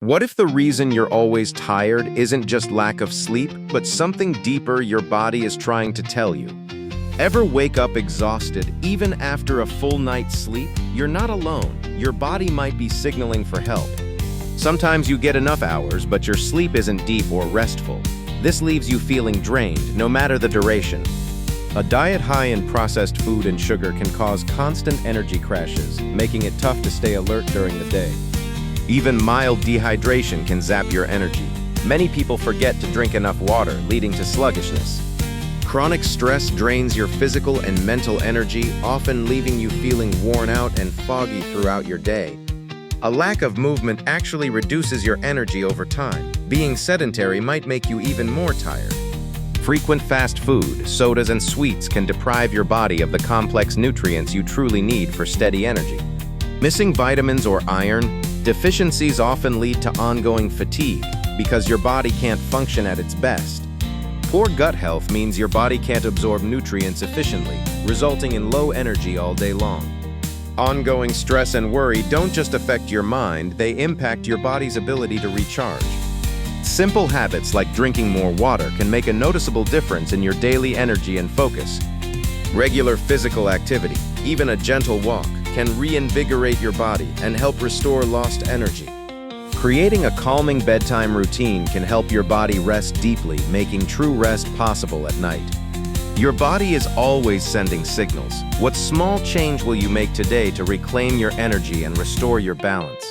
What if the reason you're always tired isn't just lack of sleep, but something deeper your body is trying to tell you? Ever wake up exhausted even after a full night's sleep? You're not alone. Your body might be signaling for help. Sometimes you get enough hours, but your sleep isn't deep or restful. This leaves you feeling drained, no matter the duration. A diet high in processed food and sugar can cause constant energy crashes, making it tough to stay alert during the day. Even mild dehydration can zap your energy. Many people forget to drink enough water, leading to sluggishness. Chronic stress drains your physical and mental energy, often leaving you feeling worn out and foggy throughout your day. A lack of movement actually reduces your energy over time. Being sedentary might make you even more tired. Frequent fast food, sodas, and sweets can deprive your body of the complex nutrients you truly need for steady energy. Missing vitamins or iron, deficiencies often lead to ongoing fatigue because your body can't function at its best. Poor gut health means your body can't absorb nutrients efficiently, resulting in low energy all day long. Ongoing stress and worry don't just affect your mind, they impact your body's ability to recharge. Simple habits like drinking more water can make a noticeable difference in your daily energy and focus. Regular physical activity, even a gentle walk, can reinvigorate your body and help restore lost energy. Creating a calming bedtime routine can help your body rest deeply, making true rest possible at night. Your body is always sending signals. What small change will you make today to reclaim your energy and restore your balance?